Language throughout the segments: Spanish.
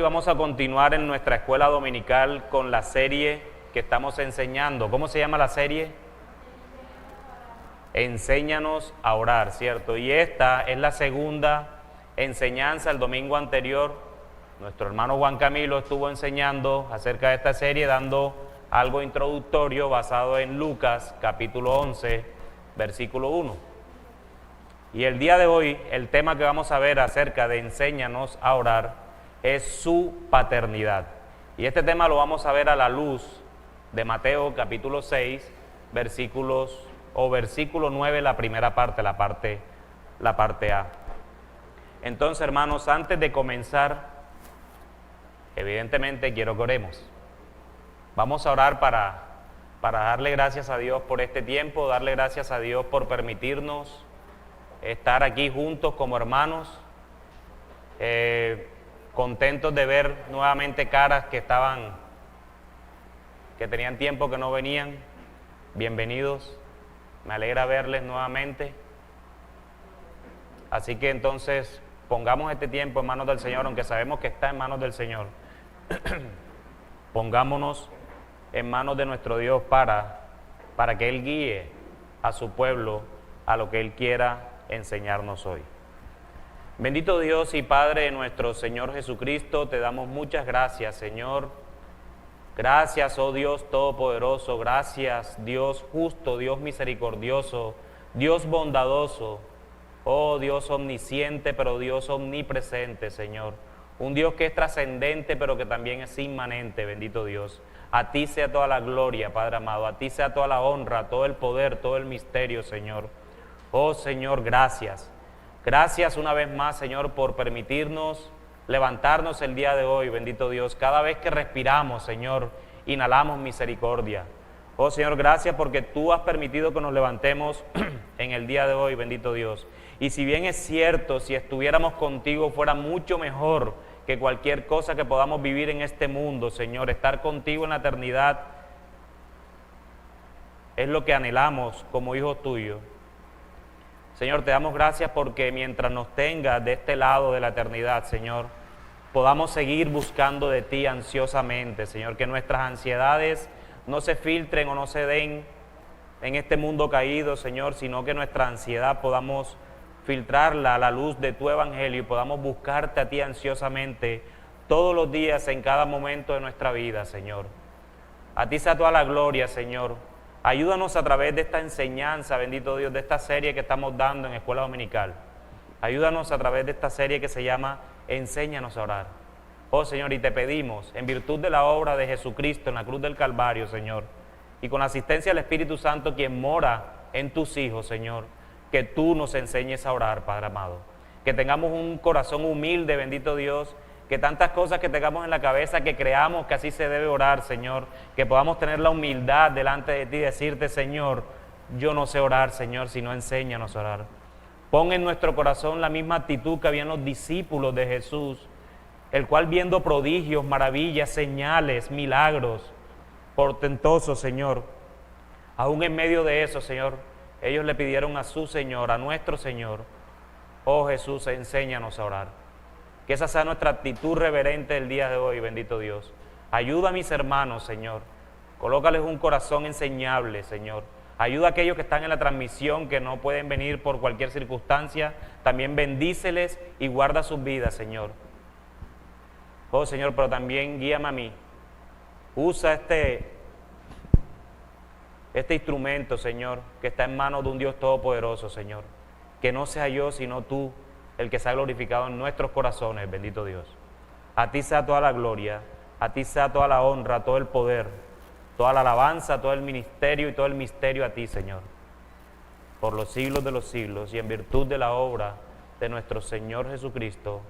Vamos a continuar en nuestra escuela dominical con la serie que estamos enseñando. ¿Cómo se llama la serie? Enséñanos a orar, ¿cierto? Y esta es la segunda enseñanza. El domingo anterior, nuestro hermano Juan Camilo estuvo enseñando acerca de esta serie, dando algo introductorio basado en Lucas, capítulo 11, versículo 1. Y el día de hoy, el tema que vamos a ver acerca de Enséñanos a orar es su paternidad. Y este tema lo vamos a ver a la luz de Mateo capítulo 6, versículo 9, la primera parte, la parte A. Entonces, hermanos, antes de comenzar, evidentemente quiero que oremos. Vamos a orar para darle gracias a Dios por este tiempo, darle gracias a Dios por permitirnos estar aquí juntos como hermanos, contentos de ver nuevamente caras que tenían tiempo que no venían. Bienvenidos, me alegra verles nuevamente. Así que entonces pongamos este tiempo en manos del Señor, aunque sabemos que está en manos del Señor. Pongámonos en manos de nuestro Dios para que Él guíe a su pueblo a lo que Él quiera enseñarnos hoy. Bendito Dios y Padre de nuestro Señor Jesucristo, te damos muchas gracias, Señor. Gracias, oh Dios Todopoderoso, gracias, Dios justo, Dios misericordioso, Dios bondadoso, oh Dios omnisciente, pero Dios omnipresente, Señor. Un Dios que es trascendente, pero que también es inmanente, bendito Dios. A ti sea toda la gloria, Padre amado, a ti sea toda la honra, todo el poder, todo el misterio, Señor. Oh Señor, gracias. Gracias una vez más, Señor, por permitirnos levantarnos el día de hoy, bendito Dios. Cada vez que respiramos, Señor, inhalamos misericordia. Oh Señor, gracias porque tú has permitido que nos levantemos en el día de hoy, bendito Dios. Y si bien es cierto, si estuviéramos contigo fuera mucho mejor que cualquier cosa que podamos vivir en este mundo, Señor. Estar contigo en la eternidad es lo que anhelamos como hijos tuyos. Señor, te damos gracias porque mientras nos tengas de este lado de la eternidad, Señor, podamos seguir buscando de ti ansiosamente, Señor, que nuestras ansiedades no se filtren o no se den en este mundo caído, Señor, sino que nuestra ansiedad podamos filtrarla a la luz de tu evangelio y podamos buscarte a ti ansiosamente todos los días, en cada momento de nuestra vida, Señor. A ti sea toda la gloria, Señor. Ayúdanos a través de esta enseñanza, bendito Dios, de esta serie que estamos dando en Escuela Dominical. Ayúdanos a través de esta serie que se llama Enséñanos a orar. Oh Señor, y te pedimos, en virtud de la obra de Jesucristo en la cruz del Calvario, Señor, y con la asistencia del Espíritu Santo, quien mora en tus hijos, Señor, que tú nos enseñes a orar, Padre amado. Que tengamos un corazón humilde, bendito Dios, que tantas cosas que tengamos en la cabeza, que creamos que así se debe orar, Señor, que podamos tener la humildad delante de ti y decirte, Señor, yo no sé orar, Señor, sino enséñanos a orar. Pon en nuestro corazón la misma actitud que habían los discípulos de Jesús, el cual viendo prodigios, maravillas, señales, milagros, portentosos, Señor, aún en medio de eso, Señor, ellos le pidieron a su Señor, a nuestro Señor, oh Jesús, enséñanos a orar. Que esa sea nuestra actitud reverente el día de hoy, bendito Dios. Ayuda a mis hermanos, Señor. Colócales un corazón enseñable, Señor. Ayuda a aquellos que están en la transmisión, que no pueden venir por cualquier circunstancia. También bendíceles y guarda sus vidas, Señor. Oh, Señor, pero también guíame a mí. Usa este instrumento, Señor, que está en manos de un Dios todopoderoso, Señor. Que no sea yo, sino tú, el que sea glorificado en nuestros corazones, bendito Dios. A ti sea toda la gloria, a ti sea toda la honra, todo el poder, toda la alabanza, todo el ministerio y todo el misterio a ti, Señor. Por los siglos de los siglos y en virtud de la obra de nuestro Señor Jesucristo.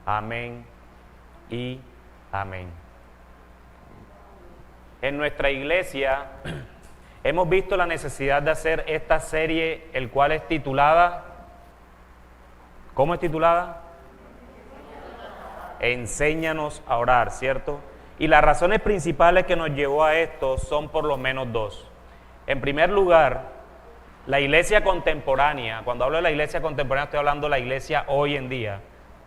Amén y amén. En nuestra iglesia hemos visto la necesidad de hacer esta serie, el cual es titulada ¿Cómo es titulada? Enséñanos a orar, ¿cierto? Y las razones principales que nos llevó a esto son por lo menos dos. En primer lugar, la iglesia contemporánea, cuando hablo de la iglesia contemporánea estoy hablando de la iglesia hoy en día,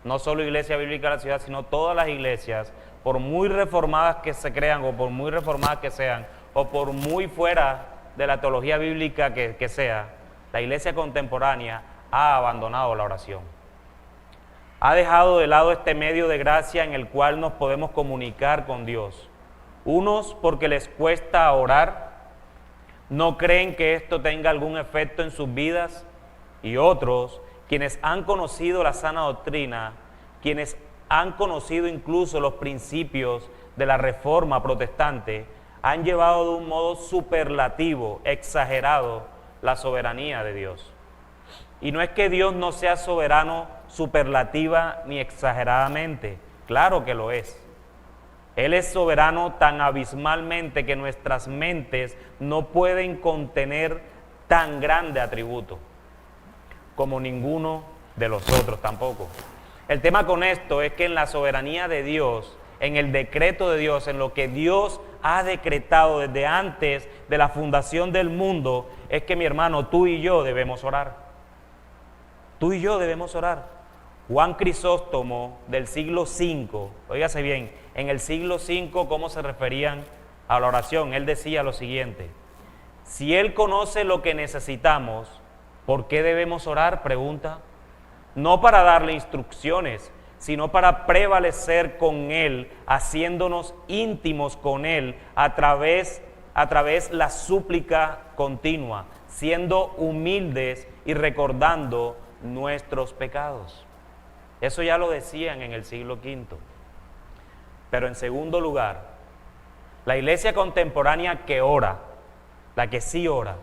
no solo Iglesia Bíblica de la Ciudad, sino todas las iglesias, por muy reformadas que se crean o por muy reformadas que sean, o por muy fuera de la teología bíblica que sea, la iglesia contemporánea ha abandonado la oración. Ha dejado de lado este medio de gracia en el cual nos podemos comunicar con Dios. Unos porque les cuesta orar, no creen que esto tenga algún efecto en sus vidas, y otros, quienes han conocido la sana doctrina, quienes han conocido incluso los principios de la Reforma protestante, han llevado de un modo superlativo, exagerado, la soberanía de Dios. Y no es que Dios no sea soberano superlativa ni exageradamente, claro que lo es. Él es soberano tan abismalmente que nuestras mentes no pueden contener tan grande atributo, como ninguno de los otros tampoco. El tema con esto es que en la soberanía de Dios, en el decreto de Dios, en lo que Dios ha decretado desde antes de la fundación del mundo, es que mi hermano, tú y yo debemos orar. Tú y yo debemos orar. Juan Crisóstomo del siglo V, óigase bien, en el siglo V, ¿cómo se referían a la oración? Él decía lo siguiente: si Él conoce lo que necesitamos, ¿por qué debemos orar? Pregunta. No para darle instrucciones, sino para prevalecer con Él, haciéndonos íntimos con Él a través la súplica continua, siendo humildes y recordando nuestros pecados. Eso ya lo decían en el siglo V. Pero en segundo lugar, la iglesia contemporánea que ora, la que sí ora,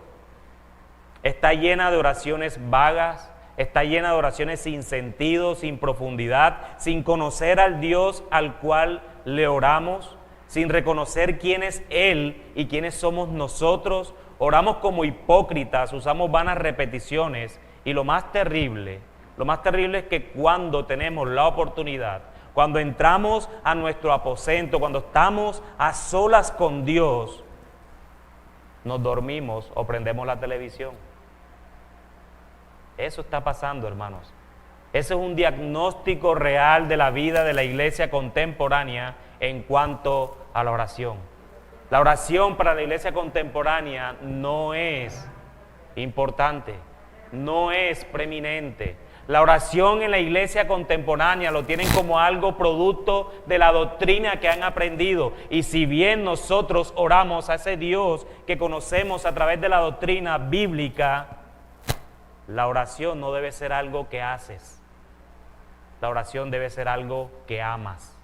está llena de oraciones vagas, está llena de oraciones sin sentido, sin profundidad, sin conocer al Dios al cual le oramos, sin reconocer quién es Él y quiénes somos nosotros. Oramos como hipócritas, usamos vanas repeticiones, y lo más terrible es que cuando tenemos la oportunidad, cuando entramos a nuestro aposento, cuando estamos a solas con Dios, nos dormimos o prendemos la televisión. Eso está pasando, hermanos. Ese es un diagnóstico real de la vida de la iglesia contemporánea en cuanto a la oración. La oración para la iglesia contemporánea no es importante, no es preeminente. La oración en la iglesia contemporánea lo tienen como algo producto de la doctrina que han aprendido. Y si bien nosotros oramos a ese Dios que conocemos a través de la doctrina bíblica, la oración no debe ser algo que haces. La oración debe ser algo que amas.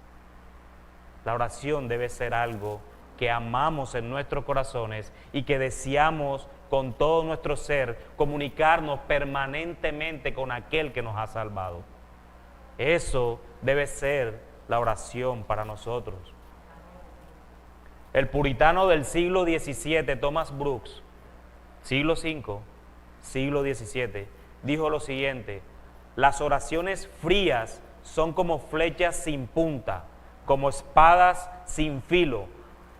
La oración debe ser algo que amamos en nuestros corazones y que deseamos con todo nuestro ser comunicarnos permanentemente con aquel que nos ha salvado. Eso debe ser la oración para nosotros. El puritano del siglo XVII, Thomas Brooks, siglo V, siglo XVII, dijo lo siguiente: las oraciones frías son como flechas sin punta, como espadas sin filo,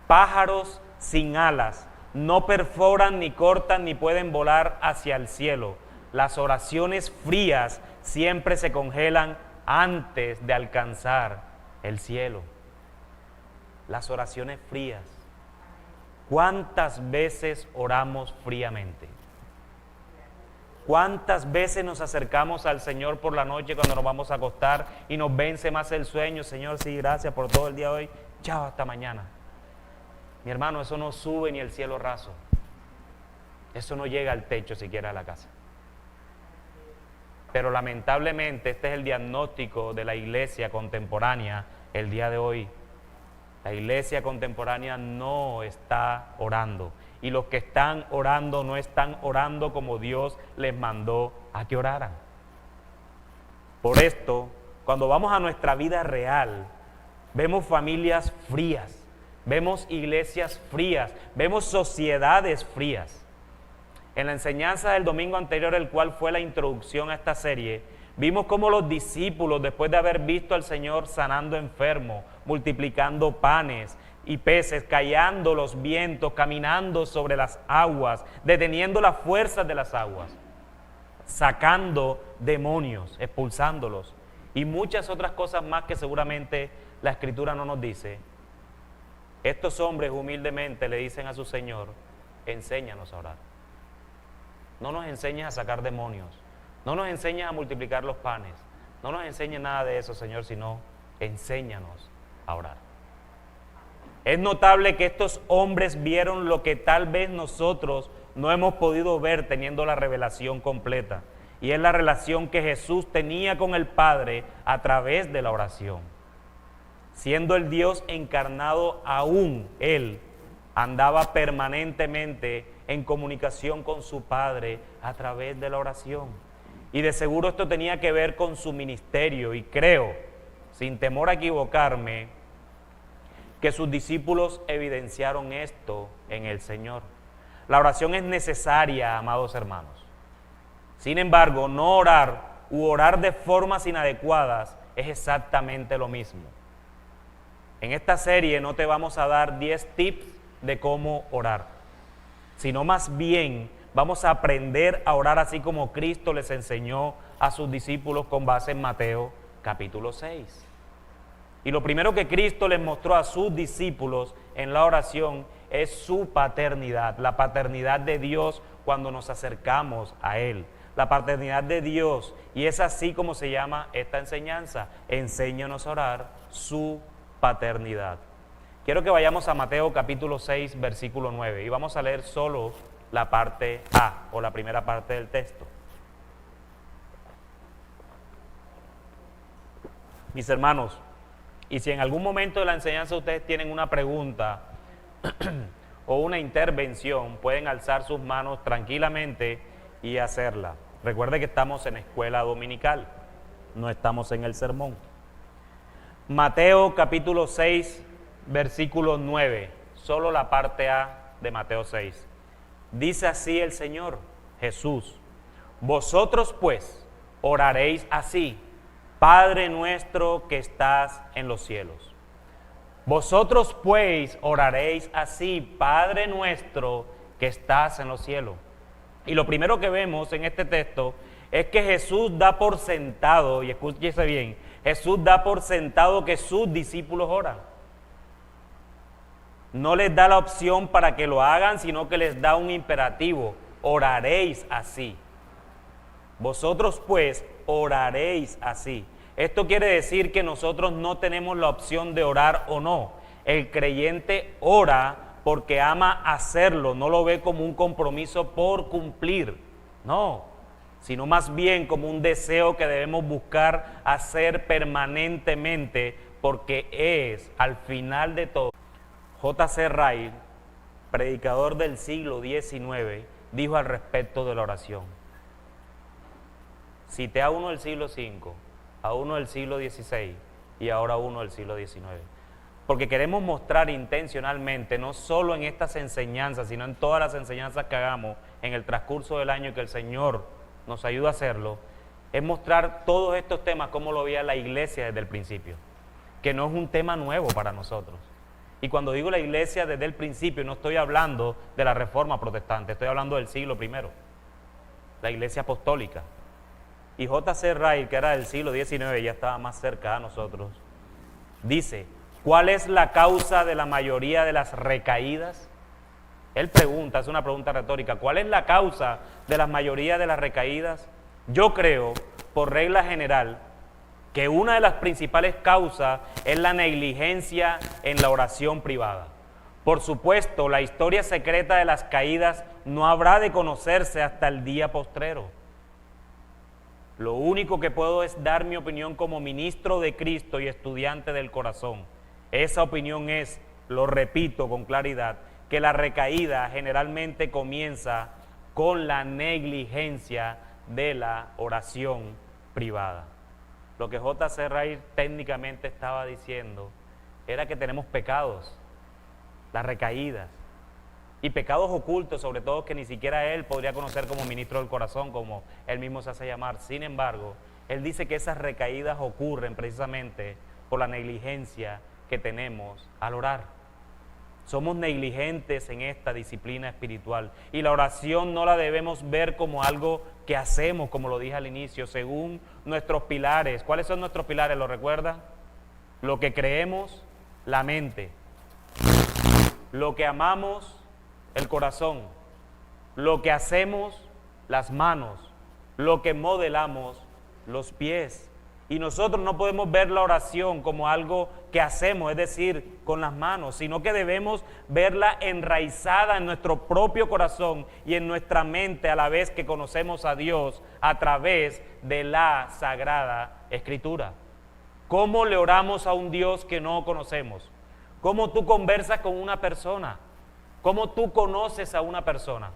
pájaros sin alas, no perforan ni cortan ni pueden volar hacia el cielo. Las oraciones frías siempre se congelan antes de alcanzar el cielo. Las oraciones frías. ¿Cuántas veces oramos fríamente? ¿Cuántas veces nos acercamos al Señor por la noche cuando nos vamos a acostar y nos vence más el sueño? Señor, sí, gracias por todo el día de hoy. Chao, hasta mañana. Mi hermano, eso no sube ni el cielo raso. Eso no llega al techo siquiera de la casa. Pero lamentablemente este es el diagnóstico de la iglesia contemporánea el día de hoy. La iglesia contemporánea no está orando. Y los que están orando no están orando como Dios les mandó a que oraran. Por esto, cuando vamos a nuestra vida real, vemos familias frías, vemos iglesias frías, vemos sociedades frías. En la enseñanza del domingo anterior, el cual fue la introducción a esta serie, Vimos cómo los discípulos, después de haber visto al Señor sanando enfermos, multiplicando panes y peces, callando los vientos, caminando sobre las aguas, deteniendo las fuerzas de las aguas, sacando demonios, expulsándolos, y muchas otras cosas más que seguramente la Escritura no nos dice. Estos hombres humildemente le dicen a su Señor: enséñanos a orar. No nos enseñes a sacar demonios, no nos enseñes a multiplicar los panes, no nos enseñes nada de eso, Señor, sino enséñanos a orar. Es notable que estos hombres vieron lo que tal vez nosotros no hemos podido ver teniendo la revelación completa, y es la relación que Jesús tenía con el Padre a través de la oración. Siendo el Dios encarnado, aún Él andaba permanentemente en comunicación con su Padre a través de la oración. Y de seguro esto tenía que ver con su ministerio, y creo, sin temor a equivocarme, que sus discípulos evidenciaron esto en el Señor. La oración es necesaria, amados hermanos. Sin embargo, no orar u orar de formas inadecuadas es exactamente lo mismo. En esta serie no te vamos a dar 10 tips de cómo orar, sino más bien vamos a aprender a orar así como Cristo les enseñó a sus discípulos con base en Mateo capítulo 6. Y lo primero que Cristo les mostró a sus discípulos en la oración es su paternidad, la paternidad de Dios cuando nos acercamos a Él, la paternidad de Dios, y es así como se llama esta enseñanza: enséñanos a orar, su paternidad. Quiero que vayamos a Mateo capítulo 6, versículo 9, y vamos a leer solo la parte A, o la primera parte del texto. Mis hermanos, y si en algún momento de la enseñanza ustedes tienen una pregunta o una intervención, pueden alzar sus manos tranquilamente y hacerla. Recuerde que estamos en escuela dominical, no estamos en el sermón. Mateo capítulo 6, versículo 9, solo la parte A de Mateo 6. Dice así el Señor Jesús: vosotros pues oraréis así: Padre nuestro que estás en los cielos. Vosotros pues oraréis así: Padre nuestro que estás en los cielos. Y lo primero que vemos en este texto es que Jesús da por sentado, y escúchese bien, Jesús da por sentado que sus discípulos oran. No les da la opción para que lo hagan, sino que les da un imperativo: oraréis así. Vosotros pues oraréis así. Esto quiere decir que nosotros no tenemos la opción de orar o no. El creyente ora porque ama hacerlo, no lo ve como un compromiso por cumplir, no, sino más bien como un deseo que debemos buscar hacer permanentemente, porque es, al final de todo. J.C. Ryle, predicador del siglo XIX, dijo al respecto de la oración. Cité a uno del siglo V, a uno del siglo XVI y ahora uno del siglo XIX. Porque queremos mostrar intencionalmente, no solo en estas enseñanzas, sino en todas las enseñanzas que hagamos en el transcurso del año, que el Señor nos ayuda a hacerlo, es mostrar todos estos temas como lo veía la iglesia desde el principio, que no es un tema nuevo para nosotros. Y cuando digo la iglesia desde el principio, no estoy hablando de la Reforma Protestante, estoy hablando del siglo I, la iglesia apostólica. Y J.C. Ryle, que era del siglo XIX, ya estaba más cerca a nosotros, dice: ¿cuál es la causa de la mayoría de las recaídas? Él pregunta, es una pregunta retórica: ¿cuál es la causa de la mayoría de las recaídas? Yo creo, por regla general, que una de las principales causas es la negligencia en la oración privada. Por supuesto, la historia secreta de las caídas no habrá de conocerse hasta el día postrero. Lo único que puedo es dar mi opinión como ministro de Cristo y estudiante del corazón. Esa opinión es, lo repito con claridad, que la recaída generalmente comienza con la negligencia de la oración privada. Lo que J.C. Ryle técnicamente estaba diciendo era que tenemos pecados, las recaídas, y pecados ocultos, sobre todo, que ni siquiera él podría conocer como ministro del corazón, como él mismo se hace llamar. Sin embargo, Él dice que esas recaídas ocurren precisamente por la negligencia que tenemos al orar. Somos negligentes en esta disciplina espiritual y la oración no la debemos ver como algo que hacemos, como lo dije al inicio, según nuestros pilares. ¿Cuáles son nuestros pilares? ¿Lo recuerda? Lo que creemos, la mente. Lo que amamos, el corazón. Lo que hacemos, las manos. Lo que modelamos, los pies. Y nosotros no podemos ver la oración como algo que hacemos, es decir, con las manos, sino que debemos verla enraizada en nuestro propio corazón y en nuestra mente a la vez que conocemos a Dios a través de la Sagrada Escritura. ¿Cómo le oramos a un Dios que no conocemos? ¿Cómo tú conversas con una persona? ¿Cómo tú conoces a una persona?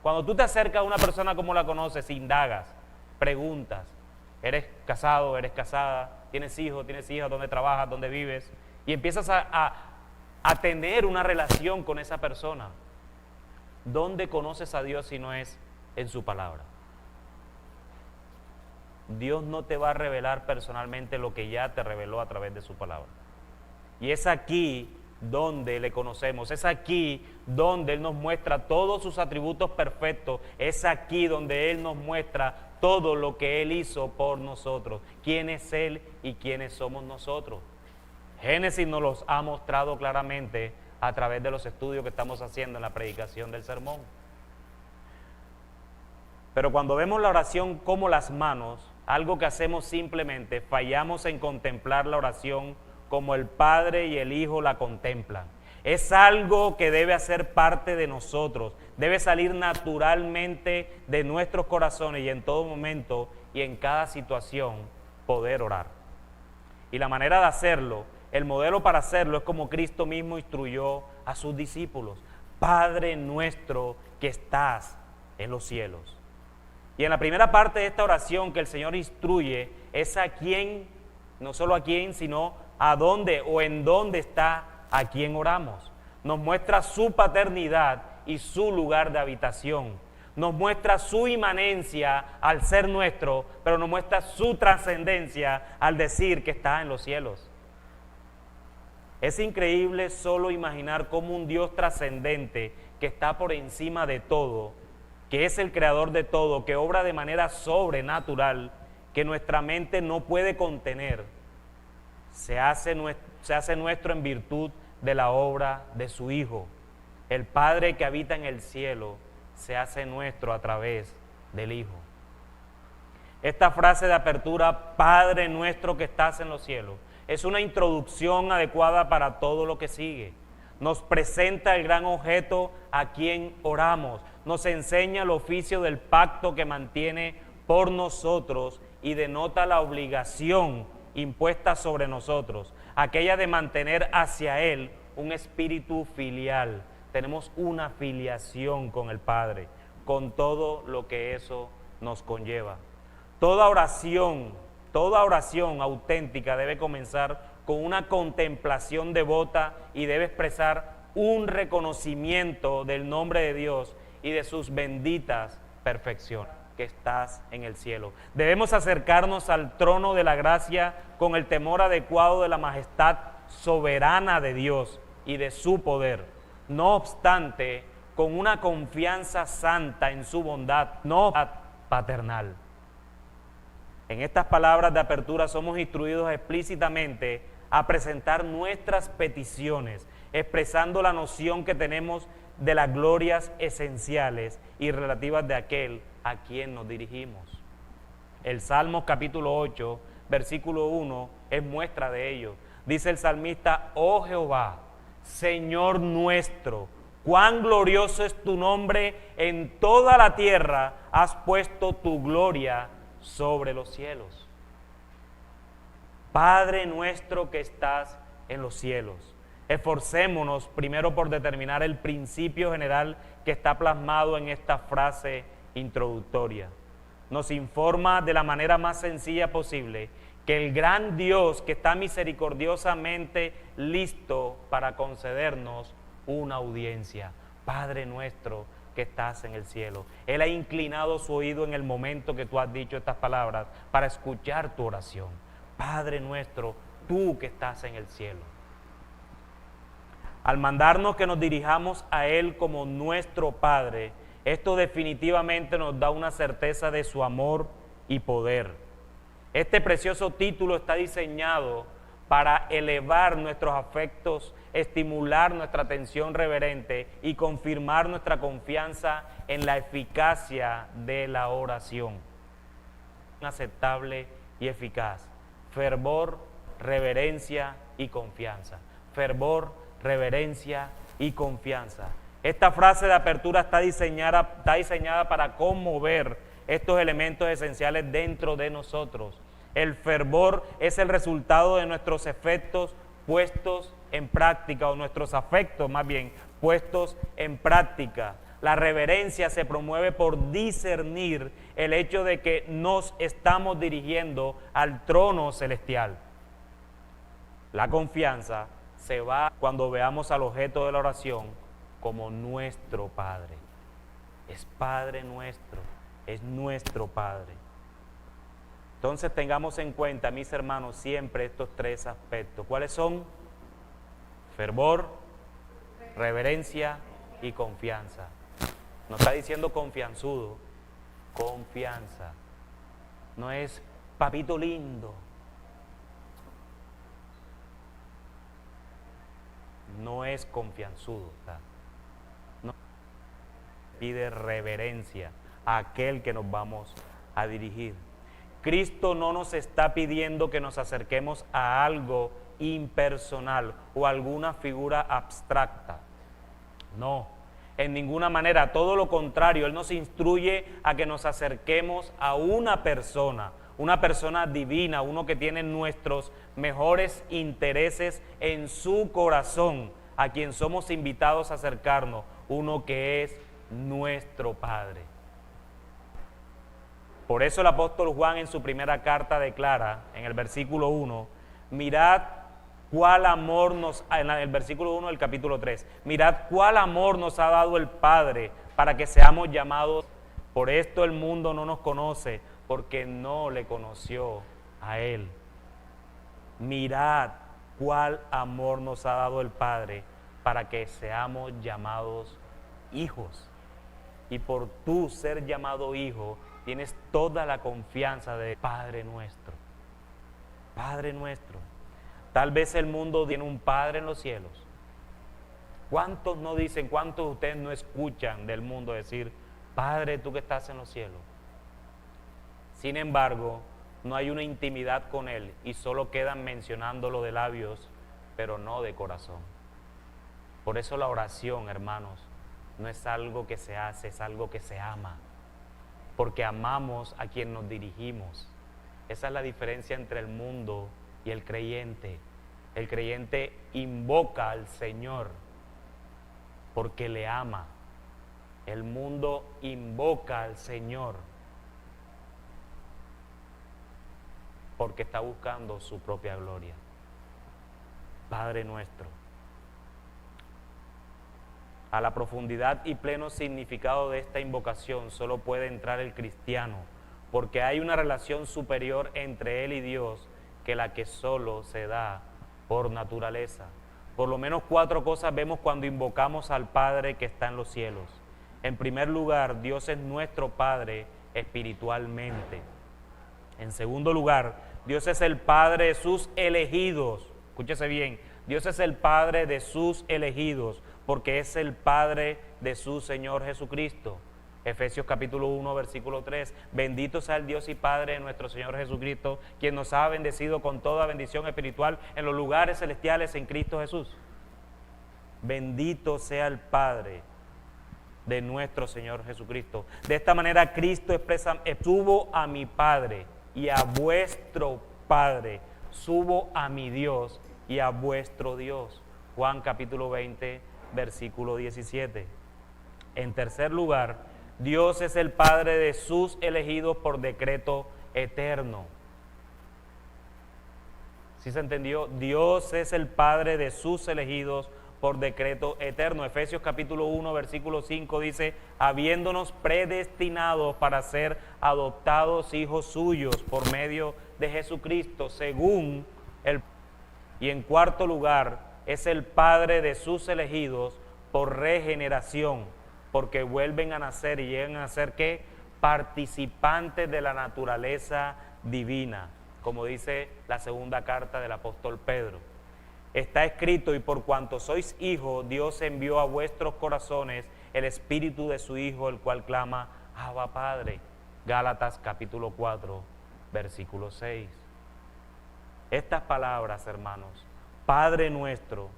Cuando tú te acercas a una persona, ¿cómo la conoces? Indagas, preguntas. ¿Eres casado? ¿Eres casada? ¿Tienes hijos? ¿Tienes hijas? ¿Dónde trabajas? ¿Dónde vives? Y empiezas a tener una relación con esa persona. ¿Dónde conoces a Dios si no es en su palabra? Dios no te va a revelar personalmente lo que ya te reveló a través de su palabra. Y es aquí donde le conocemos, es aquí donde Él nos muestra todos sus atributos perfectos, es aquí donde Él nos muestra todo lo que Él hizo por nosotros, quién es Él y quiénes somos nosotros. Génesis nos los ha mostrado claramente a través de los estudios que estamos haciendo en la predicación del sermón. Pero cuando vemos la oración como las manos, algo que hacemos simplemente, fallamos en contemplar la oración como el Padre y el Hijo la contemplan. Es algo que debe hacer parte de nosotros, debe salir naturalmente de nuestros corazones y en todo momento y en cada situación poder orar. Y la manera de hacerlo, el modelo para hacerlo es como Cristo mismo instruyó a sus discípulos. Padre nuestro que estás en los cielos. Y en la primera parte de esta oración que el Señor instruye es a quién, no solo a quién, sino a dónde o en dónde está a quien oramos. Nos muestra su paternidad y su lugar de habitación. Nos muestra su inmanencia al ser nuestro, pero nos muestra su trascendencia al decir que está en los cielos. Es increíble solo imaginar cómo un Dios trascendente que está por encima de todo, que es el creador de todo, que obra de manera sobrenatural, que nuestra mente no puede contener, se hace nuestro en virtud de la obra de su Hijo. El Padre que habita en el cielo se hace nuestro a través del Hijo. Esta frase de apertura, Padre nuestro que estás en los cielos, es una introducción adecuada para todo lo que sigue. Nos presenta el gran objeto a quien oramos, nos enseña el oficio del pacto que mantiene por nosotros y denota la obligación impuesta sobre nosotros, aquella de mantener hacia Él un espíritu filial. Tenemos una filiación con el Padre, con todo lo que eso nos conlleva. Toda oración auténtica debe comenzar con una contemplación devota y debe expresar un reconocimiento del nombre de Dios y de sus benditas perfecciones, que estás en el cielo. Debemos acercarnos al trono de la gracia con el temor adecuado de la majestad soberana de Dios y de su poder. No obstante, con una confianza santa en su bondad, no paternal. En estas palabras de apertura somos instruidos explícitamente a presentar nuestras peticiones, expresando la noción que tenemos de las glorias esenciales y relativas de aquel a quien nos dirigimos. El Salmo capítulo 8, versículo 1 es muestra de ello. Dice el salmista: oh Jehová, Señor nuestro, cuán glorioso es tu nombre en toda la tierra, has puesto tu gloria sobre los cielos. Padre nuestro que estás en los cielos. Esforcémonos primero por determinar el principio general que está plasmado en esta frase introductoria. Nos informa de la manera más sencilla posible que el gran Dios que está misericordiosamente listo para concedernos una audiencia. Padre nuestro que estás en el cielo. Él ha inclinado su oído en el momento que tú has dicho estas palabras para escuchar tu oración. Padre nuestro, tú que estás en el cielo. Al mandarnos que nos dirijamos a Él como nuestro Padre, esto definitivamente nos da una certeza de su amor y poder. Este precioso título está diseñado para elevar nuestros afectos, estimular nuestra atención reverente y confirmar nuestra confianza en la eficacia de la oración. Aceptable y eficaz. Fervor, reverencia y confianza. Fervor, reverencia y confianza. Esta frase de apertura está diseñada para conmover estos elementos esenciales dentro de nosotros. El fervor es el resultado de nuestros efectos puestos en práctica, o nuestros afectos más bien puestos en práctica. La reverencia se promueve por discernir el hecho de que nos estamos dirigiendo al trono celestial. La confianza se va cuando veamos al objeto de la oración como nuestro Padre. Es Padre nuestro, es nuestro Padre. Entonces tengamos en cuenta, mis hermanos, siempre estos tres aspectos. ¿Cuáles son? Fervor, reverencia y confianza. No está diciendo confianzudo, confianza. No es papito lindo. No es confianzudo. No. Pide reverencia a aquel que nos vamos a dirigir. Cristo no nos está pidiendo que nos acerquemos a algo impersonal o alguna figura abstracta. No, en ninguna manera, todo lo contrario. Él nos instruye a que nos acerquemos a una persona divina, uno que tiene nuestros mejores intereses en su corazón, a quien somos invitados a acercarnos, uno que es nuestro Padre. Por eso el apóstol Juan en su primera carta declara, en el versículo 1, mirad cuál amor en el versículo 1 del capítulo 3, mirad cuál amor nos ha dado el Padre para que seamos llamados. Por esto el mundo no nos conoce, porque no le conoció a Él. Mirad cuál amor nos ha dado el Padre para que seamos llamados hijos. Y por tú ser llamado hijo, tienes toda la confianza de Padre nuestro. Padre nuestro. Tal vez el mundo tiene un Padre en los cielos. ¿Cuántos no dicen, cuántos de ustedes no escuchan del mundo decir, Padre, tú que estás en los cielos? Sin embargo, no hay una intimidad con Él y solo quedan mencionándolo de labios, pero no de corazón. Por eso la oración, hermanos, no es algo que se hace, es algo que se ama. Porque amamos a quien nos dirigimos. Esa es la diferencia entre el mundo y el creyente. El creyente invoca al Señor porque le ama. El mundo invoca al Señor porque está buscando su propia gloria. Padre nuestro. A la profundidad y pleno significado de esta invocación solo puede entrar el cristiano, porque hay una relación superior entre él y Dios que la que solo se da por naturaleza. Por lo menos 4 cosas vemos cuando invocamos al Padre que está en los cielos. En primer lugar, Dios es nuestro Padre espiritualmente. En segundo lugar, Dios es el Padre de sus elegidos. Escúchese bien, Dios es el Padre de sus elegidos, porque es el Padre de su Señor Jesucristo. Efesios capítulo 1, versículo 3. Bendito sea el Dios y Padre de nuestro Señor Jesucristo, quien nos ha bendecido con toda bendición espiritual en los lugares celestiales en Cristo Jesús. Bendito sea el Padre de nuestro Señor Jesucristo. De esta manera Cristo expresa, subo a mi Padre y a vuestro Padre, subo a mi Dios y a vuestro Dios. Juan capítulo 20, versículo 17. En tercer lugar, Dios es el Padre de sus elegidos por decreto eterno. ¿Sí se entendió? Dios es el Padre de sus elegidos por decreto eterno. Efesios capítulo 1, versículo 5 dice, habiéndonos predestinados para ser adoptados hijos suyos por medio de Jesucristo, según el... Y en cuarto lugar, es el Padre de sus elegidos por regeneración, porque vuelven a nacer y llegan a ser, ¿qué? Participantes de la naturaleza divina, como dice la segunda carta del apóstol Pedro. Está escrito, y por cuanto sois hijos, Dios envió a vuestros corazones el espíritu de su Hijo, el cual clama, Abba Padre. Gálatas capítulo 4, versículo 6. Estas palabras, hermanos, Padre nuestro,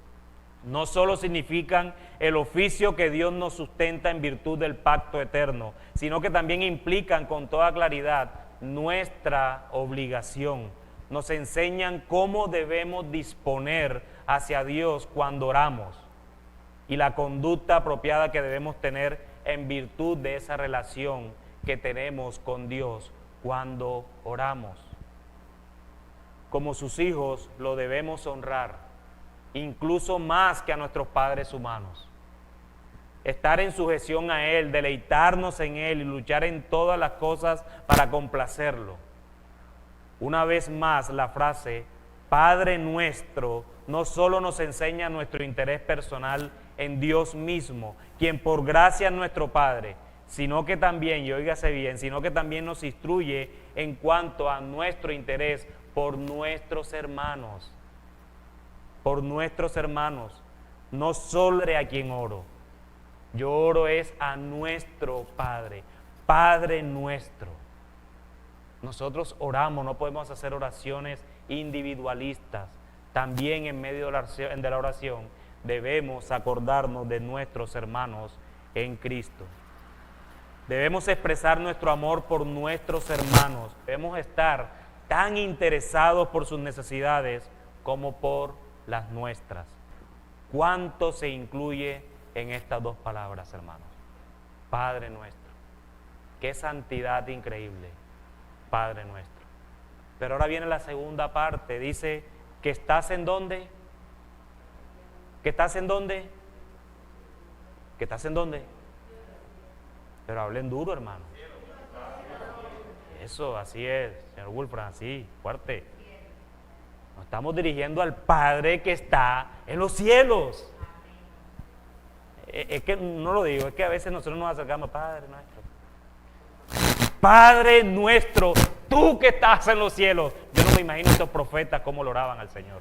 no solo significan el oficio que Dios nos sustenta en virtud del pacto eterno, sino que también implican con toda claridad nuestra obligación. Nos enseñan cómo debemos disponer hacia Dios cuando oramos y la conducta apropiada que debemos tener en virtud de esa relación que tenemos con Dios cuando oramos. Como sus hijos lo debemos honrar, incluso más que a nuestros padres humanos. Estar en sujeción a Él, deleitarnos en Él y luchar en todas las cosas para complacerlo. Una vez más, la frase Padre nuestro no solo nos enseña nuestro interés personal en Dios mismo, quien por gracia es nuestro Padre, sino que también, y óigase bien, sino que también nos instruye en cuanto a nuestro interés por nuestros hermanos. Por nuestros hermanos, no solo a quien oro. Yo oro es a nuestro Padre, Padre nuestro. Nosotros oramos, no podemos hacer oraciones individualistas. También en medio de la oración debemos acordarnos de nuestros hermanos en Cristo. Debemos expresar nuestro amor por nuestros hermanos. Debemos estar tan interesados por sus necesidades como por las nuestras. ¿Cuánto se incluye en estas dos palabras, hermanos? Padre nuestro. Qué santidad increíble. Padre nuestro. Pero ahora viene la segunda parte, dice que estás en dónde, que estás en dónde, que estás en dónde. Pero hablen duro, hermano. Eso, así es, señor Wolfram, así, fuerte. Nos estamos dirigiendo al Padre que está en los cielos. Es que no lo digo, es que a veces nosotros nos acercamos, Padre nuestro. Padre nuestro, tú que estás en los cielos. Yo no me imagino estos profetas cómo lo oraban al Señor.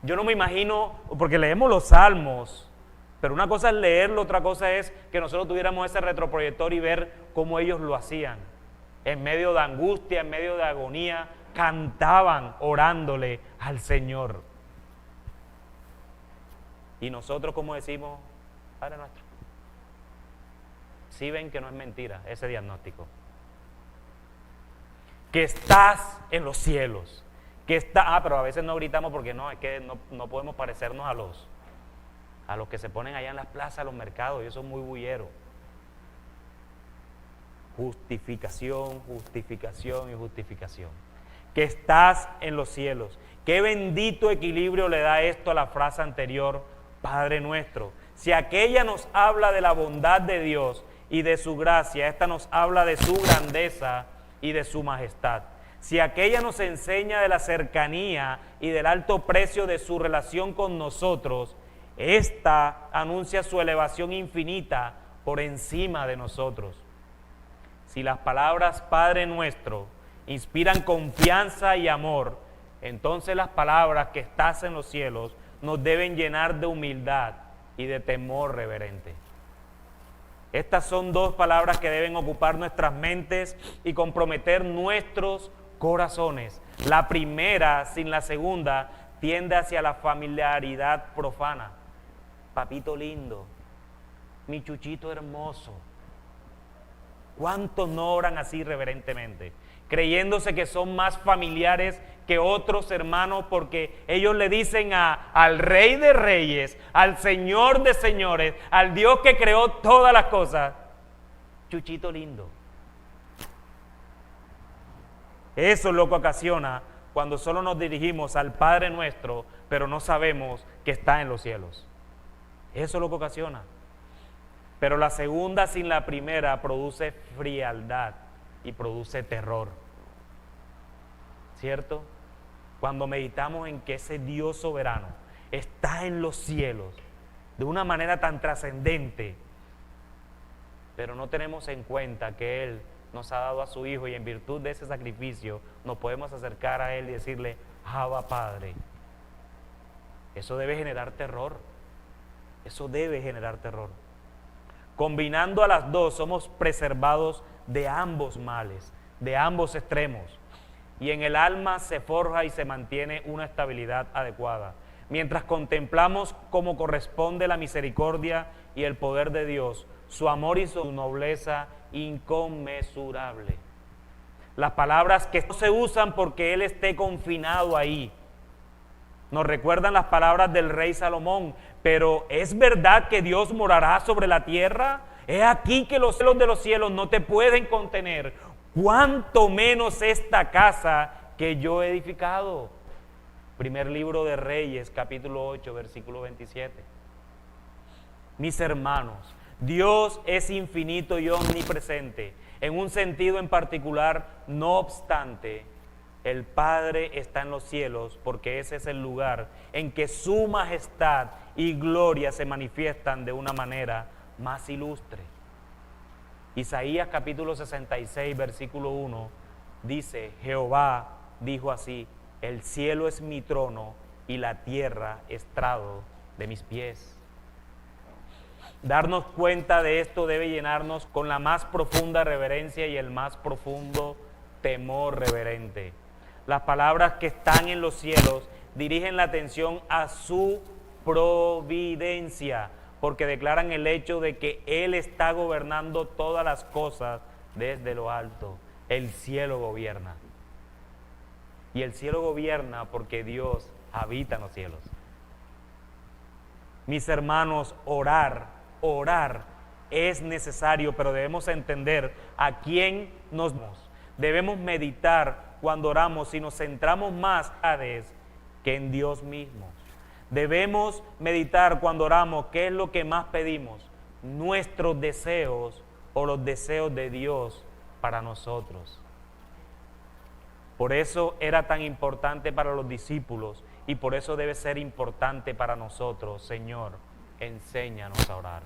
Yo no me imagino, porque leemos los salmos, pero una cosa es leerlo, otra cosa es que nosotros tuviéramos ese retroproyector y ver cómo ellos lo hacían. En medio de angustia, en medio de agonía, cantaban orándole al Señor. Y nosotros, como decimos, Padre nuestro. Sí ven que no es mentira ese diagnóstico. Que estás en los cielos. Que está, pero a veces no gritamos porque no, es que no podemos parecernos a los que se ponen allá en las plazas, los mercados, y eso es muy bullero. Justificación, justificación y justificación. Que estás en los cielos. Qué bendito equilibrio le da esto a la frase anterior, Padre nuestro. Si aquella nos habla de la bondad de Dios y de su gracia, esta nos habla de su grandeza y de su majestad. Si aquella nos enseña de la cercanía y del alto precio de su relación con nosotros, esta anuncia su elevación infinita por encima de nosotros. Si las palabras Padre nuestro inspiran confianza y amor, entonces las palabras que estás en los cielos nos deben llenar de humildad y de temor reverente. Estas son dos palabras que deben ocupar nuestras mentes y comprometer nuestros corazones. La primera, sin la segunda, tiende hacia la familiaridad profana. Papito lindo, mi chuchito hermoso. ¿Cuántos no oran así reverentemente? Creyéndose que son más familiares que otros hermanos porque ellos le dicen al Rey de Reyes, al Señor de Señores, al Dios que creó todas las cosas, chuchito lindo. Eso es lo que ocasiona cuando solo nos dirigimos al Padre nuestro, pero no sabemos que está en los cielos. Eso es lo que ocasiona. Pero la segunda sin la primera produce frialdad y produce terror. ¿Cierto? Cuando meditamos en que ese Dios soberano está en los cielos de una manera tan trascendente, pero no tenemos en cuenta que Él nos ha dado a su Hijo y en virtud de ese sacrificio nos podemos acercar a Él y decirle, Abba Padre. Eso debe generar terror. Eso debe generar terror. Combinando a las dos, somos preservados de ambos males, de ambos extremos. Y en el alma se forja y se mantiene una estabilidad adecuada. Mientras contemplamos cómo corresponde la misericordia y el poder de Dios, su amor y su nobleza inconmensurable. Las palabras que no se usan porque Él esté confinado ahí. Nos recuerdan las palabras del rey Salomón, pero ¿es verdad que Dios morará sobre la tierra? He aquí que los cielos de los cielos no te pueden contener, cuánto menos esta casa que yo he edificado. Primer libro de Reyes, capítulo 8, versículo 27. Mis hermanos, Dios es infinito y omnipresente, en un sentido en particular, no obstante, el Padre está en los cielos porque ese es el lugar en que su majestad y gloria se manifiestan de una manera más ilustre. Isaías capítulo 66, versículo 1 dice, Jehová dijo así, el cielo es mi trono y la tierra estrado de mis pies. Darnos cuenta de esto debe llenarnos con la más profunda reverencia y el más profundo temor reverente. Las palabras que están en los cielos dirigen la atención a su providencia, porque declaran el hecho de que Él está gobernando todas las cosas desde lo alto. El cielo gobierna. Y el cielo gobierna porque Dios habita en los cielos. Mis hermanos, orar es necesario, pero debemos entender a quién nos vamos. Debemos meditar cuando oramos y nos centramos más que en Dios mismo. Debemos meditar cuando oramos qué es lo que más pedimos, nuestros deseos o los deseos de Dios para nosotros. Por eso era tan importante para los discípulos y por eso debe ser importante para nosotros. Señor, enséñanos a orar.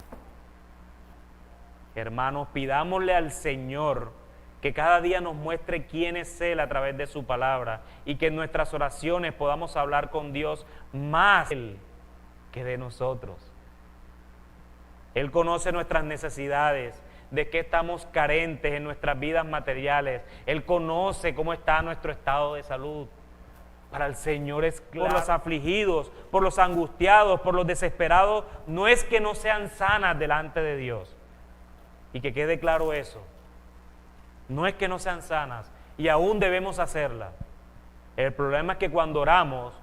Hermanos, pidámosle al Señor que cada día nos muestre quién es Él a través de su palabra y que en nuestras oraciones podamos hablar con Dios más de Él que de nosotros. Él conoce nuestras necesidades, de qué estamos carentes en nuestras vidas materiales. Él conoce cómo está nuestro estado de salud. Para el Señor es claro. Por los afligidos, por los angustiados, por los desesperados, no es que no sean sanas delante de Dios. Y que quede claro eso. No es que no sean sanas y aún debemos hacerlas. El problema es que cuando oramos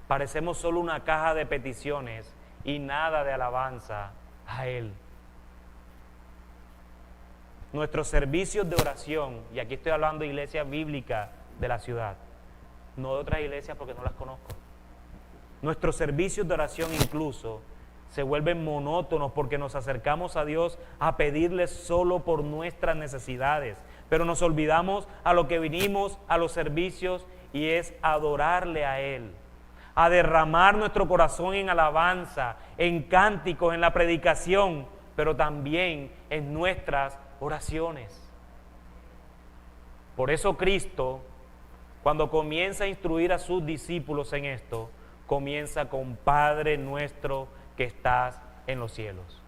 parecemos solo una caja de peticiones y nada de alabanza a Él. Nuestros servicios de oración, y aquí estoy hablando de iglesias bíblicas de la ciudad, no de otras iglesias porque no las conozco. Nuestros servicios de oración incluso se vuelven monótonos porque nos acercamos a Dios a pedirle solo por nuestras necesidades, pero nos olvidamos a lo que vinimos a los servicios y es adorarle a Él, a derramar nuestro corazón en alabanza, en cánticos, en la predicación, pero también en nuestras oraciones. Por eso Cristo, cuando comienza a instruir a sus discípulos en esto, comienza con Padre nuestro que estás en los cielos.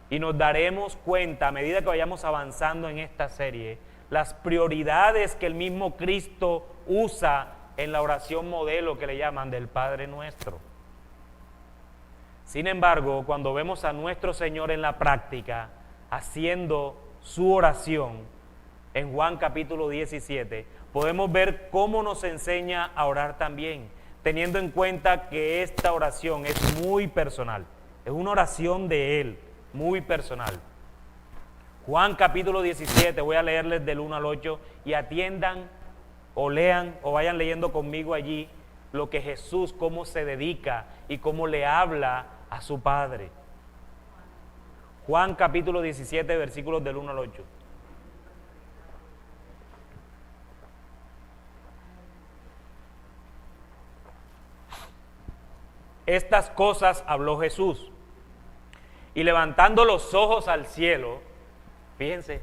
Y nos daremos cuenta a medida que vayamos avanzando en esta serie, las prioridades que el mismo Cristo usa en la oración modelo que le llaman del Padre Nuestro. Sin embargo, cuando vemos a nuestro Señor en la práctica, haciendo su oración, en Juan capítulo 17, podemos ver cómo nos enseña a orar también, teniendo en cuenta que esta oración es muy personal, es una oración de Él, muy personal. Juan capítulo 17, voy a leerles del 1 al 8 y atiendan o lean o vayan leyendo conmigo allí lo que Jesús, cómo se dedica y cómo le habla a su Padre. Juan capítulo 17, versículos del 1 al 8. Estas cosas habló Jesús, y levantando los ojos al cielo, fíjense,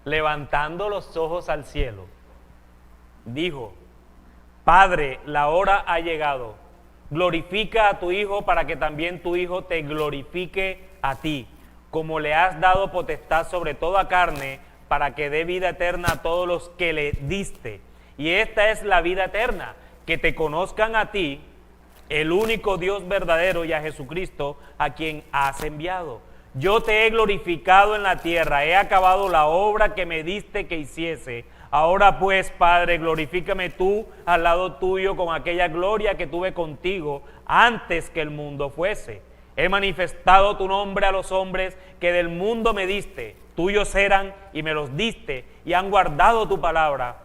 levantando los ojos al cielo, dijo: Padre, la hora ha llegado, glorifica a tu Hijo para que también tu Hijo te glorifique a ti, como le has dado potestad sobre toda carne, para que dé vida eterna a todos los que le diste. Y esta es la vida eterna, que te conozcan a ti, el único Dios verdadero, y a Jesucristo, a quien has enviado. Yo te he glorificado en la tierra, he acabado la obra que me diste que hiciese. Ahora pues, Padre, glorifícame tú al lado tuyo con aquella gloria que tuve contigo antes que el mundo fuese. He manifestado tu nombre a los hombres que del mundo me diste. Tuyos eran y me los diste, y han guardado tu palabra.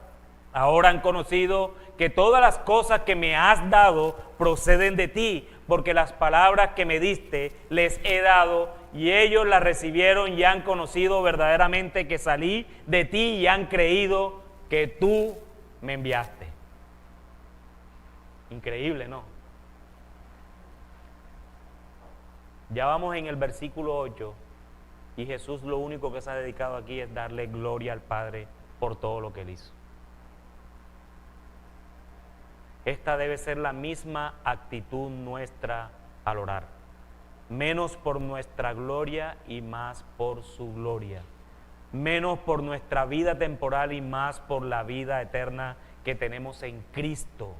Ahora han conocido que todas las cosas que me has dado proceden de ti, porque las palabras que me diste les he dado, y ellos las recibieron y han conocido verdaderamente que salí de ti, y han creído que tú me enviaste. Increíble, ¿no? Ya vamos en el versículo 8, y Jesús lo único que se ha dedicado aquí es darle gloria al Padre por todo lo que Él hizo. Esta debe ser la misma actitud nuestra al orar. Menos por nuestra gloria y más por su gloria. Menos por nuestra vida temporal y más por la vida eterna que tenemos en Cristo.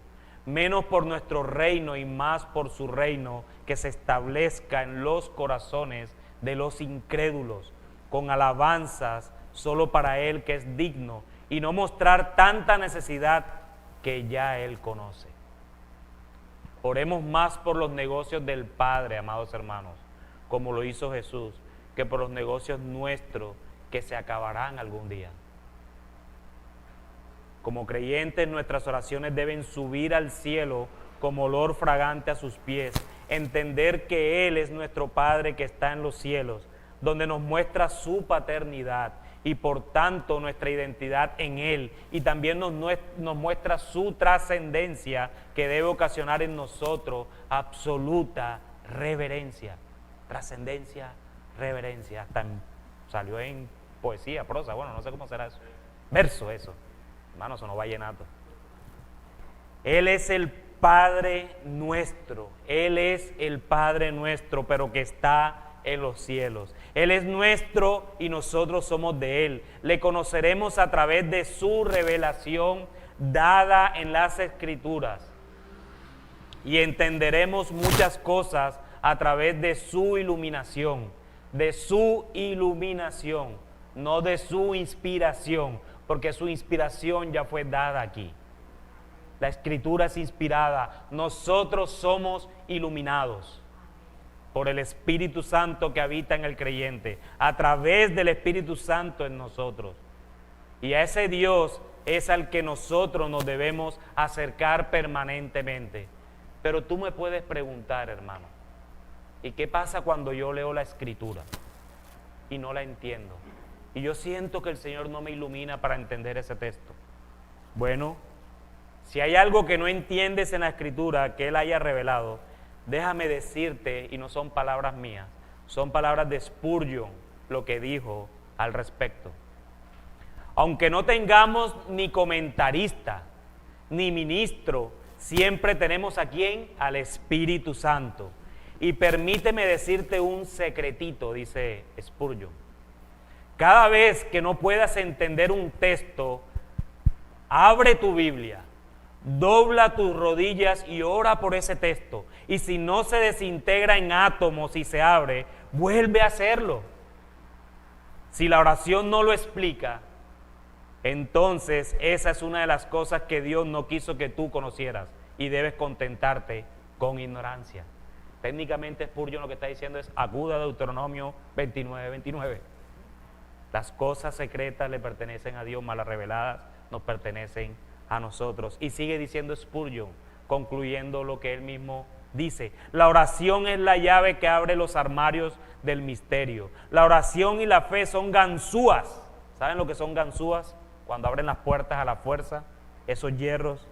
Menos por nuestro reino y más por su reino, que se establezca en los corazones de los incrédulos, con alabanzas solo para Él que es digno, y no mostrar tanta necesidad que ya Él conoce. Oremos más por los negocios del Padre, amados hermanos, como lo hizo Jesús, que por los negocios nuestros que se acabarán algún día. Como creyentes, nuestras oraciones deben subir al cielo como olor fragante a sus pies, entender que Él es nuestro Padre que está en los cielos, donde nos muestra su paternidad y por tanto nuestra identidad en Él, y también nos muestra su trascendencia, que debe ocasionar en nosotros absoluta reverencia. Trascendencia, reverencia, hasta salió en poesía, prosa, bueno, no sé cómo será eso, verso eso, hermano, eso no va llenato. Él es el Padre nuestro, Él es el Padre nuestro, pero que está en los cielos. Él es nuestro y nosotros somos de Él. Le conoceremos a través de su revelación dada en las Escrituras, y entenderemos muchas cosas a través de su iluminación, no de su inspiración, porque su inspiración ya fue dada aquí. La Escritura es inspirada, nosotros somos iluminados por el Espíritu Santo que habita en el creyente, a través del Espíritu Santo en nosotros. Y a ese Dios es al que nosotros nos debemos acercar permanentemente. Pero tú me puedes preguntar, hermano, ¿y qué pasa cuando yo leo la Escritura y no la entiendo? Y yo siento que el Señor no me ilumina para entender ese texto. Bueno, si hay algo que no entiendes en la Escritura que Él haya revelado, déjame decirte, y no son palabras mías, son palabras de Spurgeon, lo que dijo al respecto. Aunque no tengamos ni comentarista, ni ministro, siempre tenemos a ¿quién? Al Espíritu Santo. Y permíteme decirte un secretito, dice Spurgeon. Cada vez que no puedas entender un texto, abre tu Biblia, dobla tus rodillas y ora por ese texto. Y si no se desintegra en átomos y se abre, vuelve a hacerlo. Si la oración no lo explica, entonces esa es una de las cosas que Dios no quiso que tú conocieras, y debes contentarte con ignorancia. Técnicamente Spurgeon lo que está diciendo es: acuda a Deuteronomio 29:29. Las cosas secretas le pertenecen a Dios, mas las reveladas nos pertenecen a nosotros. Y sigue diciendo Spurgeon, concluyendo lo que él mismo Dice, la oración es la llave que abre los armarios del misterio. La oración y la fe son ganzúas. ¿Saben lo que son ganzúas? Cuando abren las puertas a la fuerza, esos hierros.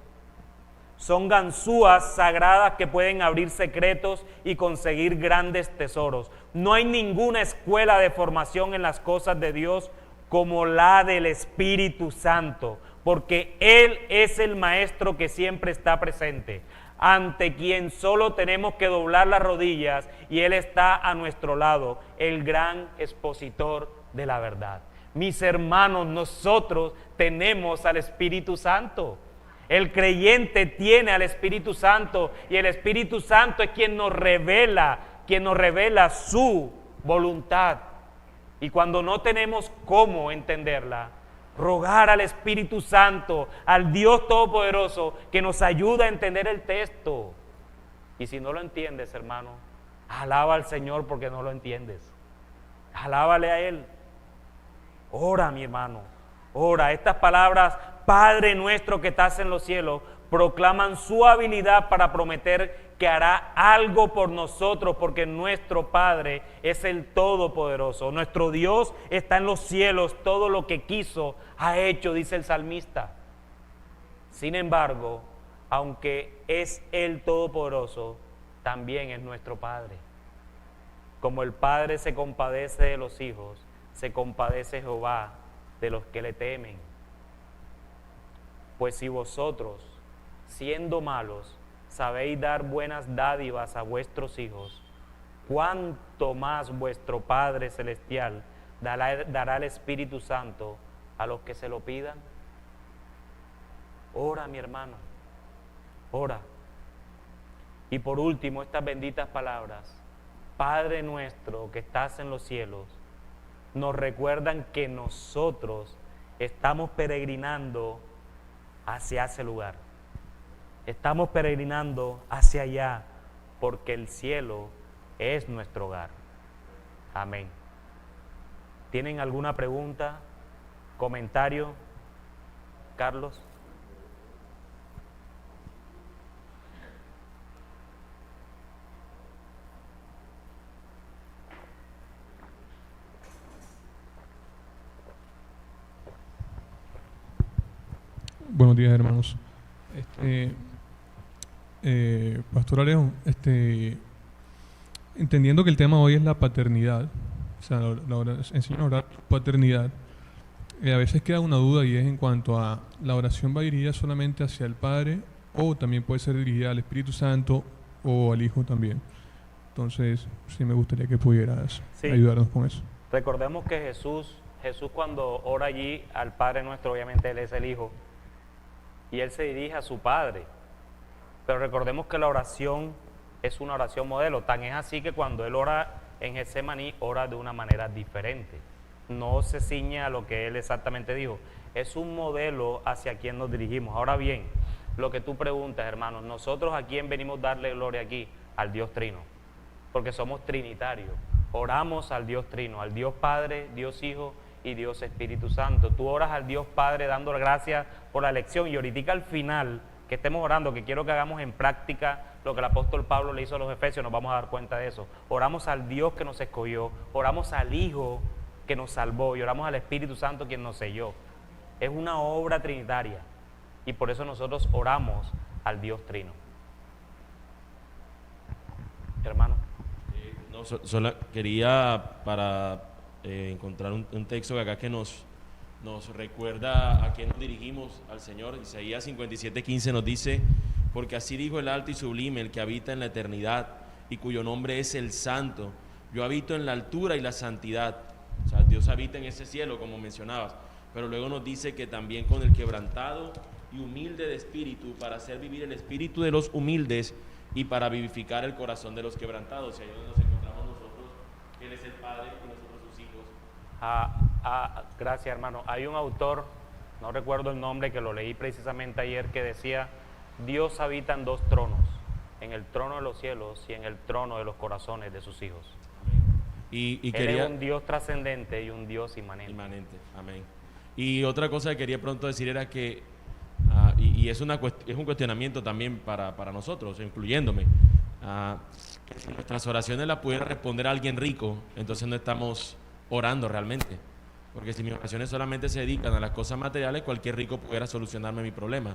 Son ganzúas sagradas que pueden abrir secretos y conseguir grandes tesoros. No hay ninguna escuela de formación en las cosas de Dios como la del Espíritu Santo, porque Él es el Maestro que siempre está presente, ante quien solo tenemos que doblar las rodillas y Él está a nuestro lado, el gran expositor de la verdad. Mis hermanos, nosotros tenemos al Espíritu Santo. El creyente tiene al Espíritu Santo y el Espíritu Santo es quien nos revela su voluntad. Y cuando no tenemos cómo entenderla, rogar al Espíritu Santo, al Dios Todopoderoso, que nos ayude a entender el texto. Y si no lo entiendes, hermano, alaba al Señor porque no lo entiendes. Alábale a Él. Ora, mi hermano, ora. Estas palabras, Padre nuestro que estás en los cielos, proclaman su habilidad para prometer que hará algo por nosotros, porque nuestro Padre es el Todopoderoso. Nuestro Dios está en los cielos, todo lo que quiso ha hecho, dice el salmista. Sin embargo, aunque es el Todopoderoso, también es nuestro Padre. Como el Padre se compadece de los hijos, se compadece Jehová de los que le temen. Pues si vosotros, siendo malos, sabéis dar buenas dádivas a vuestros hijos, cuánto más vuestro Padre Celestial dará el Espíritu Santo a los que se lo pidan. Ora, mi hermano, ora. Y por último, estas benditas palabras, Padre nuestro que estás en los cielos, nos recuerdan que nosotros estamos peregrinando hacia ese lugar. Estamos peregrinando hacia allá porque el cielo es nuestro hogar. Amén. ¿Tienen alguna pregunta, comentario? Carlos. Buenos días, hermanos. Pastor Alejo, entendiendo que el tema hoy es la paternidad, o sea, enseñar a orar paternidad, a veces queda una duda y es en cuanto a la oración va dirigida solamente hacia el Padre o también puede ser dirigida al Espíritu Santo o al Hijo también. Entonces, sí me gustaría que pudieras ayudarnos con eso. Recordemos que Jesús cuando ora allí al Padre nuestro, obviamente Él es el Hijo, y Él se dirige a su Padre. Pero recordemos que la oración es una oración modelo. Tan es así que cuando Él ora en Getsemaní, ora de una manera diferente. No se ciñe a lo que Él exactamente dijo. Es un modelo hacia quien nos dirigimos. Ahora bien, lo que tú preguntas, hermanos, nosotros a quién venimos a darle gloria aquí, al Dios Trino. Porque somos trinitarios. Oramos al Dios Trino, al Dios Padre, Dios Hijo y Dios Espíritu Santo. Tú oras al Dios Padre dándole gracias por la elección, y ahorita al final que estemos orando, que quiero que hagamos en práctica lo que el apóstol Pablo le hizo a los Efesios, nos vamos a dar cuenta de eso. Oramos al Dios que nos escogió, oramos al Hijo que nos salvó y oramos al Espíritu Santo quien nos selló. Es una obra trinitaria y por eso nosotros oramos al Dios Trino. Hermano. Solo quería para encontrar un texto que acá que nos recuerda a quién nos dirigimos, al Señor. Isaías 57:15 nos dice: porque así dijo el alto y sublime, el que habita en la eternidad y cuyo nombre es el Santo. Yo habito en la altura y la santidad. O sea, Dios habita en ese cielo, como mencionabas, pero luego nos dice que también con el quebrantado y humilde de espíritu, para hacer vivir el espíritu de los humildes y para vivificar el corazón de los quebrantados. Y ahí donde nos encontramos nosotros, Él es el Padre y nosotros sus hijos. Gracias, hermano. Hay un autor, no recuerdo el nombre, que lo leí precisamente ayer, que decía: Dios habita en dos tronos, en el trono de los cielos y en el trono de los corazones de sus hijos. Y Él es un Dios trascendente y un Dios inmanente. Amén. Y otra cosa que quería pronto decir era que, y es un cuestionamiento también para nosotros, incluyéndome, que si nuestras oraciones las pudiera responder a alguien rico, entonces no estamos orando realmente. Porque si mis oraciones solamente se dedican a las cosas materiales, cualquier rico pudiera solucionarme mi problema.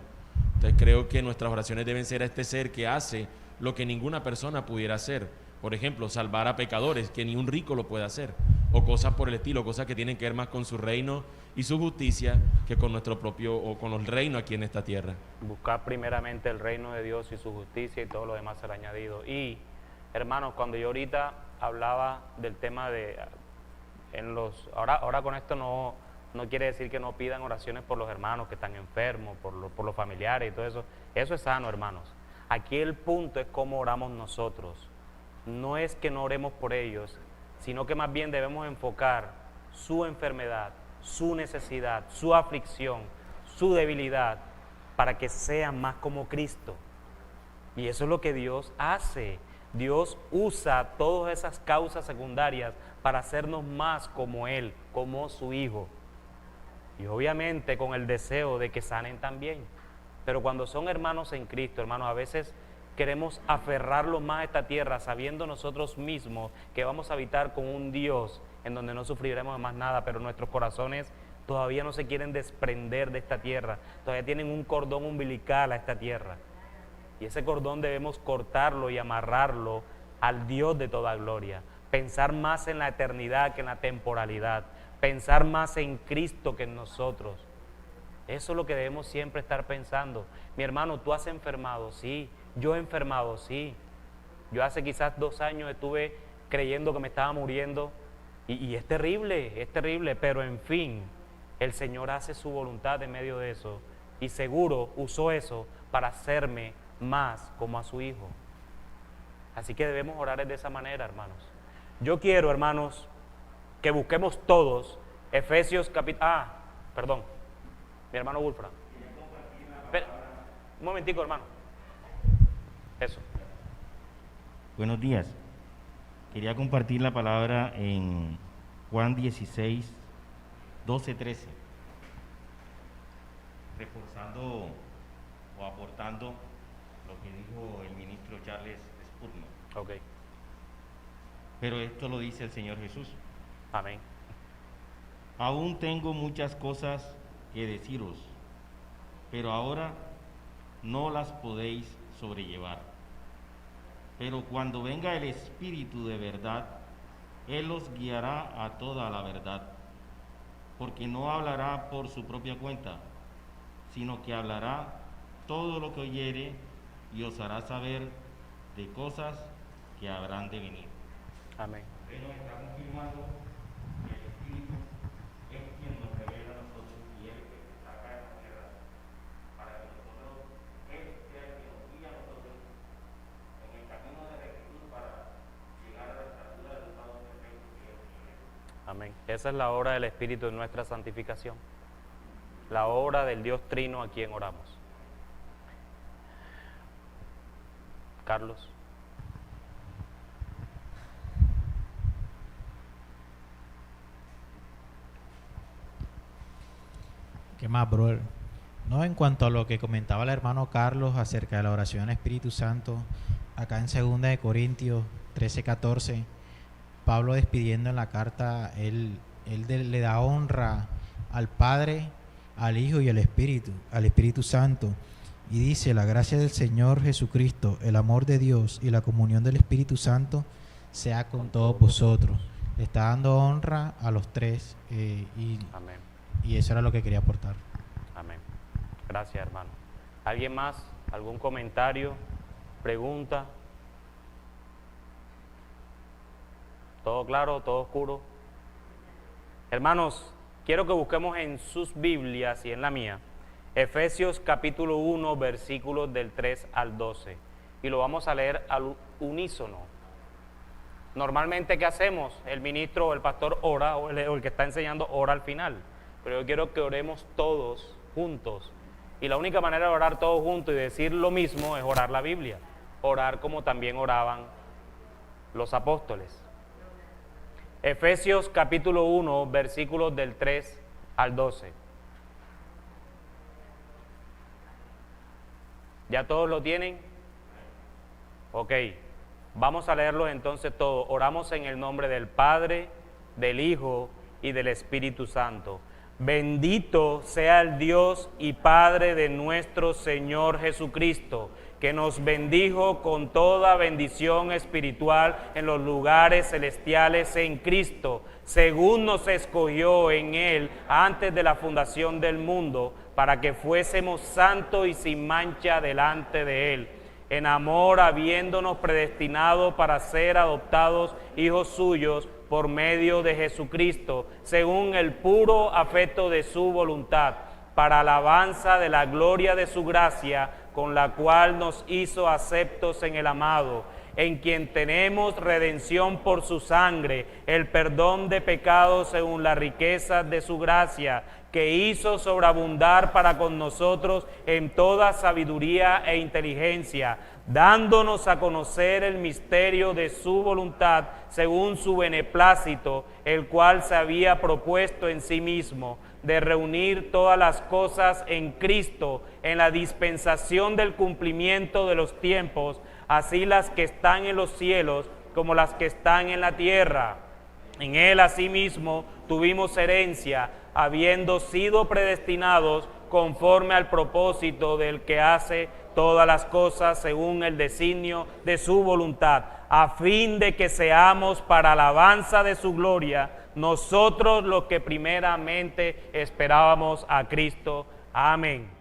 Entonces creo que nuestras oraciones deben ser a este ser que hace lo que ninguna persona pudiera hacer. Por ejemplo, salvar a pecadores, que ni un rico lo puede hacer. O cosas por el estilo, cosas que tienen que ver más con su reino y su justicia que con nuestro propio, o con el reino aquí en esta tierra. Buscar primeramente el reino de Dios y su justicia, y todo lo demás será añadido. Y, hermanos, cuando yo ahorita hablaba del tema de... Ahora con esto no quiere decir que no pidan oraciones por los hermanos que están enfermos, por los familiares y todo eso. Eso es sano, hermanos. Aquí el punto es cómo oramos nosotros. No es que no oremos por ellos, sino que más bien debemos enfocar su enfermedad, su necesidad, su aflicción, su debilidad, para que sean más como Cristo. Y eso es lo que Dios hace. Dios usa todas esas causas secundarias para hacernos más como Él, como su Hijo. Y obviamente con el deseo de que sanen también. Pero cuando son hermanos en Cristo, hermanos, a veces queremos aferrarlos más a esta tierra, sabiendo nosotros mismos que vamos a habitar con un Dios en donde no sufriremos de más nada, pero nuestros corazones todavía no se quieren desprender de esta tierra, todavía tienen un cordón umbilical a esta tierra. Y ese cordón debemos cortarlo y amarrarlo al Dios de toda gloria. Pensar más en la eternidad que en la temporalidad. Pensar más en Cristo que en nosotros. Eso es lo que debemos siempre estar pensando. Mi hermano, ¿tú has enfermado? Sí. Yo he enfermado, sí. Yo hace quizás 2 años estuve creyendo que me estaba muriendo. Y es terrible, pero en fin, el Señor hace su voluntad en medio de eso. Y seguro usó eso para hacerme más como a su Hijo. Así que debemos orar de esa manera, hermanos. Yo quiero, hermanos, que busquemos todos Efesios perdón, mi hermano Wolfram. Un momentico, hermano. Eso. Buenos días. Quería compartir la palabra en Juan 16, 12, 13. Reforzando o aportando lo que dijo el ministro Charles Spurgeon. Ok. Pero esto lo dice el Señor Jesús. Amén. Aún tengo muchas cosas que deciros, pero ahora no las podéis sobrellevar. Pero cuando venga el Espíritu de verdad, Él os guiará a toda la verdad, porque no hablará por su propia cuenta, sino que hablará todo lo que oyere y os hará saber de cosas que habrán de venir. Amén. Él nos está confirmando que el Espíritu es quien nos revela a nosotros y es el que saca de la tierra para que nosotros, Él sea el que nos guíe a nosotros en el camino de rectitud para llegar a la estatura del Padre perfecto que es Cristo. Amén. Esa es la obra del Espíritu en nuestra santificación. La obra del Dios Trino a quien oramos. Carlos. ¿Qué más, brother? No, en cuanto a lo que comentaba el hermano Carlos acerca de la oración al Espíritu Santo, acá en 2 de Corintios 13:14, Pablo despidiendo en la carta, él le da honra al Padre, al Hijo y al Espíritu Santo, y dice: la gracia del Señor Jesucristo, el amor de Dios y la comunión del Espíritu Santo sea con todos vosotros. Le está dando honra a los tres, Amén. y eso era lo que quería aportar. Amén. Gracias, hermano. ¿Alguien más? ¿Algún comentario? ¿Pregunta? ¿Todo claro? ¿Todo oscuro? Hermanos, quiero que busquemos en sus Biblias y en la mía Efesios capítulo 1, versículos del 3 al 12. Y lo vamos a leer al unísono. Normalmente, ¿qué hacemos? El ministro o el pastor ora, o el que está enseñando ora al final. Pero yo quiero que oremos todos juntos. Y la única manera de orar todos juntos y decir lo mismo es orar la Biblia. Orar como también oraban los apóstoles. Efesios capítulo 1, versículos del 3 al 12. ¿Ya todos lo tienen? Ok. Vamos a leerlos entonces todos. Oramos en el nombre del Padre, del Hijo y del Espíritu Santo. Bendito sea el Dios y Padre de nuestro Señor Jesucristo, que nos bendijo con toda bendición espiritual en los lugares celestiales en Cristo, según nos escogió en Él antes de la fundación del mundo, para que fuésemos santos y sin mancha delante de Él, en amor habiéndonos predestinado para ser adoptados hijos suyos por medio de Jesucristo, según el puro afecto de su voluntad, para alabanza de la gloria de su gracia, con la cual nos hizo aceptos en el amado, en quien tenemos redención por su sangre, el perdón de pecados según las riquezas de su gracia, que hizo sobreabundar para con nosotros en toda sabiduría e inteligencia, dándonos a conocer el misterio de su voluntad según su beneplácito, el cual se había propuesto en sí mismo, de reunir todas las cosas en Cristo, en la dispensación del cumplimiento de los tiempos, así las que están en los cielos como las que están en la tierra. En Él asimismo tuvimos herencia, habiendo sido predestinados conforme al propósito del que hace todas las cosas según el designio de su voluntad, a fin de que seamos para alabanza de su gloria, nosotros los que primeramente esperábamos a Cristo. Amén.